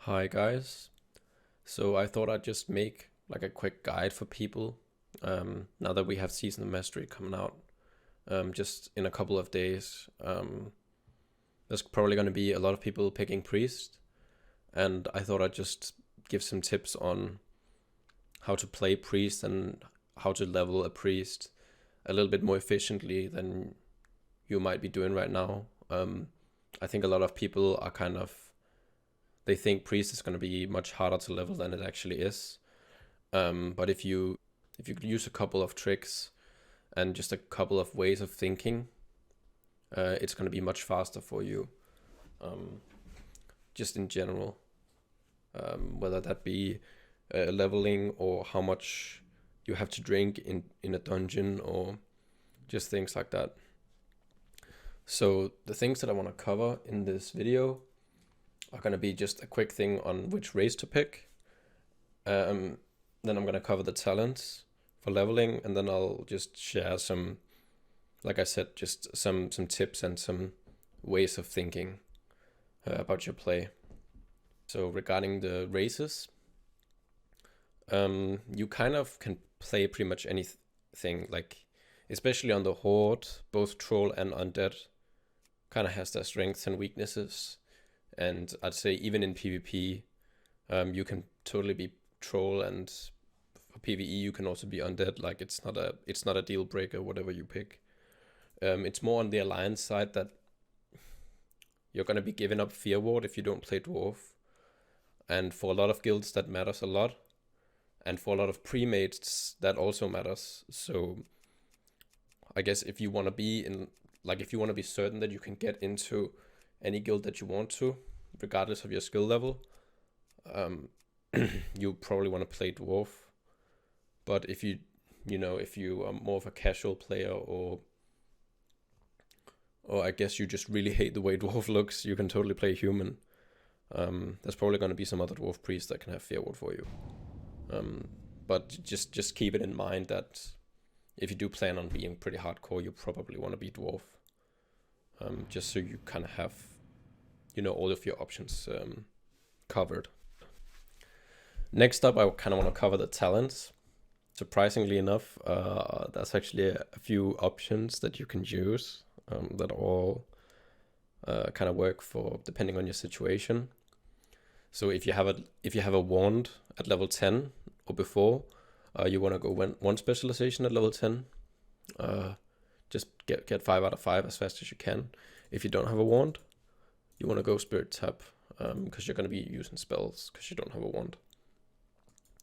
Hi guys. So I thought I'd just make like a quick guide for people. Now that we have Season of Mastery coming out, just in a couple of days. There's probably going to be a lot of people picking Priest, and I thought I'd just give some tips on how to play Priest and how to level a Priest a little bit more efficiently than you might be doing right now. I think a lot of people are they think Priest is going to be much harder to level than it actually is. But if you use a couple of tricks and just a couple of ways of thinking, it's going to be much faster for you. Um, just in general, whether that be leveling or how much you have to drink in a dungeon or just things like that. So the things that I want to cover in this video are going to be just a quick thing on which race to pick. Then I'm going to cover the talents for leveling, and then I'll just share some, like I said, just some tips and some ways of thinking about your play. So regarding the races, you kind of can play pretty much anything, like especially on the Horde, both Troll and Undead kind of has their strengths and weaknesses. And I'd say even in PvP, you can totally be Troll, and for PvE you can also be Undead. Like it's not a deal breaker whatever you pick. It's more on the Alliance side that you're gonna be giving up Fear Ward if you don't play Dwarf, and for a lot of guilds that matters a lot, and for a lot of pre-mates that also matters. So I guess if you want to be in, like if you want to be certain that you can get into any guild that you want to, regardless of your skill level, you probably want to play Dwarf. But if if you are more of a casual player, or I guess you just really hate the way Dwarf looks, you can totally play Human. There's probably going to be some other Dwarf priests that can have Fear Ward for you. But just keep it in mind that if you do plan on being pretty hardcore, you probably want to be Dwarf. Just so you kind of have, all of your options covered. Next up, I kind of want to cover the talents. Surprisingly enough, there's actually a few options that you can use that all kind of work for depending on your situation. So if you have a wand at level 10 or before, you want to go one specialization at level 10. Just get 5 out of 5 as fast as you can. If you don't have a wand, you want to go Spirit Tap, because you're going to be using spells because you don't have a wand.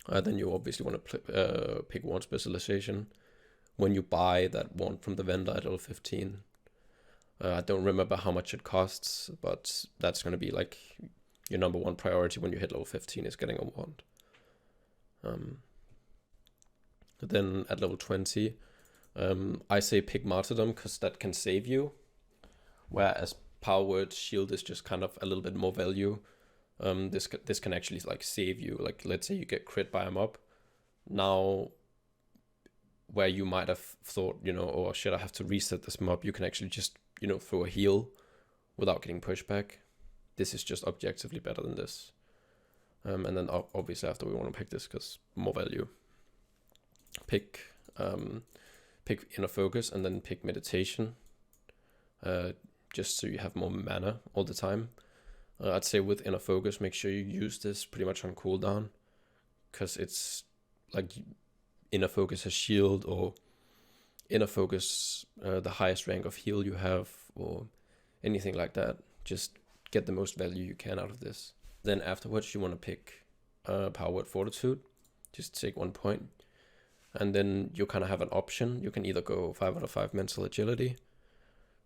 Then you obviously want to pick one specialization when you buy that wand from the vendor at level 15. I don't remember how much it costs, but that's going to be like your number one priority when you hit level 15 is getting a wand. Then at level 20, I say pick Martyrdom because that can save you, whereas Power Word Shield is just kind of a little bit more value. This can actually like save you. Like let's say you get crit by a mob, now where you might have thought, oh shit, I have to reset this mob, you can actually just throw a heal without getting pushback. This is just objectively better than this. And then obviously after we want to pick this because more value. Pick Inner Focus and then pick Meditation, just so you have more mana all the time. I'd say with Inner Focus, make sure you use this pretty much on cooldown, because it's like Inner Focus has shield, or Inner Focus the highest rank of heal you have, or anything like that. Just get the most value you can out of this. Then afterwards you want to pick Power Word Fortitude, just take 1 point. And then you kind of have an option. You can either go 5 out of 5 mental agility,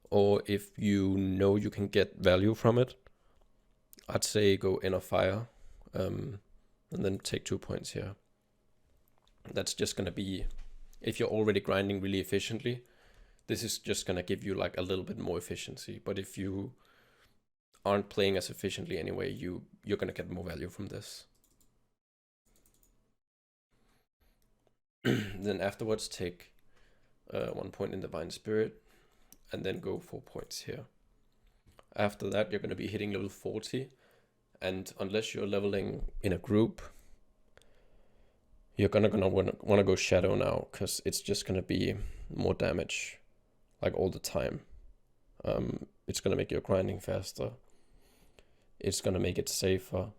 or if you can get value from it, I'd say go Inner Fire, and then take 2 points here. That's just going to be, if you're already grinding really efficiently, this is just going to give you like a little bit more efficiency. But if you aren't playing as efficiently anyway, you're going to get more value from this. Then afterwards take 1 point in Divine Spirit, and then go 4 points here. After that, you're going to be hitting level 40, And unless you're leveling in a group, you're gonna want to go Shadow now, because it's just gonna be more damage, like all the time. It's gonna make your grinding faster. It's gonna make it safer.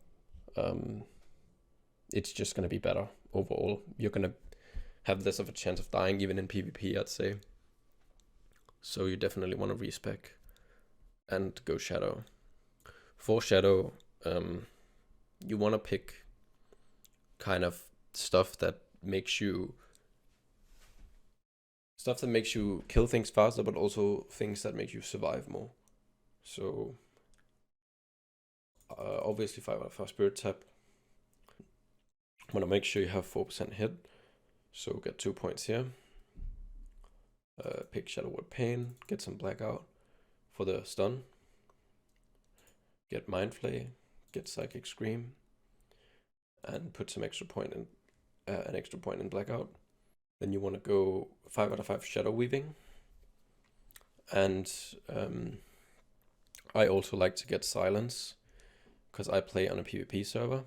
It's just gonna be better overall. You're gonna have less of a chance of dying even in PvP, I'd say. So you definitely want to respec and go Shadow. For Shadow, you want to pick kind of stuff that makes you kill things faster, but also things that make you survive more. So obviously 5 out of 5 Spirit Tap. Want to make sure you have 4% hit, so get 2 points here. Pick Shadow Word Pain, get some Blackout for the stun. Get Mind Flay, get Psychic Scream, and put some extra point in an extra point in Blackout. Then you want to go 5 out of 5 Shadow Weaving, and I also like to get Silence because I play on a PvP server.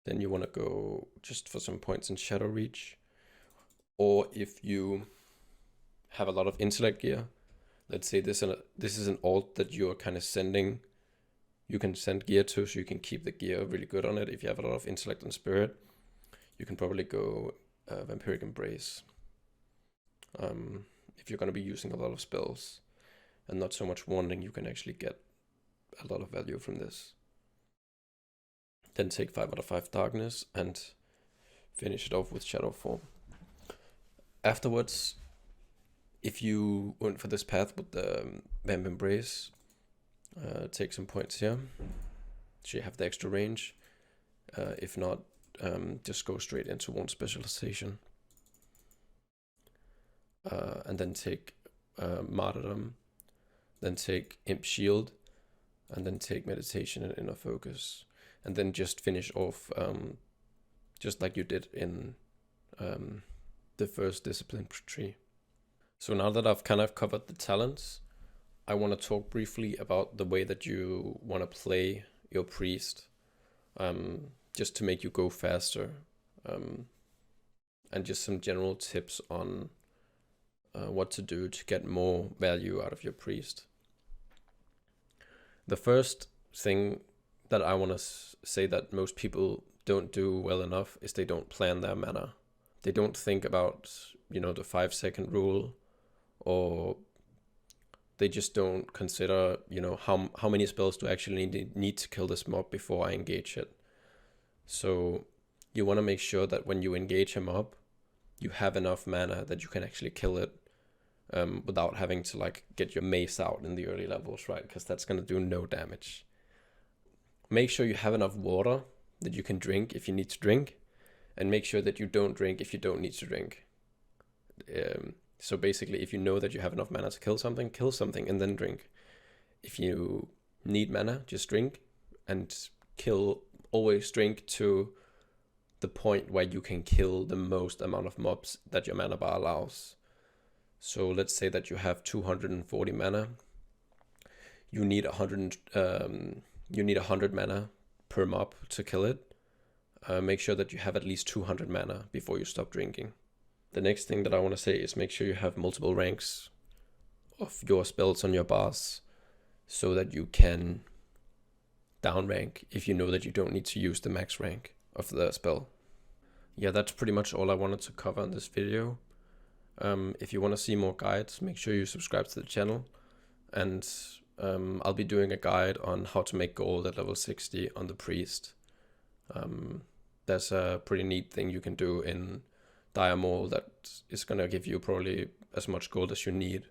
Then you want to go just for some points in Shadow Reach, or if you have a lot of intellect gear, let's say this is an alt that you're kind of sending, you can send gear to, so you can keep the gear really good on it. If you have a lot of intellect and spirit, you can probably go Vampiric Embrace. If you're going to be using a lot of spells and not so much wanding, you can actually get a lot of value from this. Then take 5 out of 5 Darkness and finish it off with Shadow Form. Afterwards, if you went for this path with the Vamp Embrace, take some points here, so you have the extra range. If not, just go straight into Wound Specialization. And then take Martyrdom, then take Imp Shield, and then take Meditation and Inner Focus. And then just finish off just like you did in the first discipline tree. So now that I've kind of covered the talents, I want to talk briefly about the way that you want to play your priest, just to make you go faster, and just some general tips on what to do to get more value out of your priest. The first thing that I want to say that most people don't do well enough is they don't plan their mana. They don't think about, the 5-second rule, or they just don't consider, how many spells do I actually need to kill this mob before I engage it. So you want to make sure that when you engage a mob, you have enough mana that you can actually kill it, without having to get your mace out in the early levels, right? Because that's going to do no damage. Make sure you have enough water that you can drink if you need to drink, and make sure that you don't drink if you don't need to drink. So basically, if you know that you have enough mana to kill something and then drink. If you need mana, just drink and kill. Always drink to the point where you can kill the most amount of mobs that your mana bar allows. So let's say that you have 240 mana. You need 100 mana per mob to kill it. Make sure that you have at least 200 mana before you stop drinking. The next thing that I want to say is make sure you have multiple ranks of your spells on your bars, so that you can down rank if you know that you don't need to use the max rank of the spell. Yeah, that's pretty much all I wanted to cover in this video. If you want to see more guides, make sure you subscribe to the channel, and I'll be doing a guide on how to make gold at level 60 on the priest. That's a pretty neat thing you can do in Dire Maul that is going to give you probably as much gold as you need.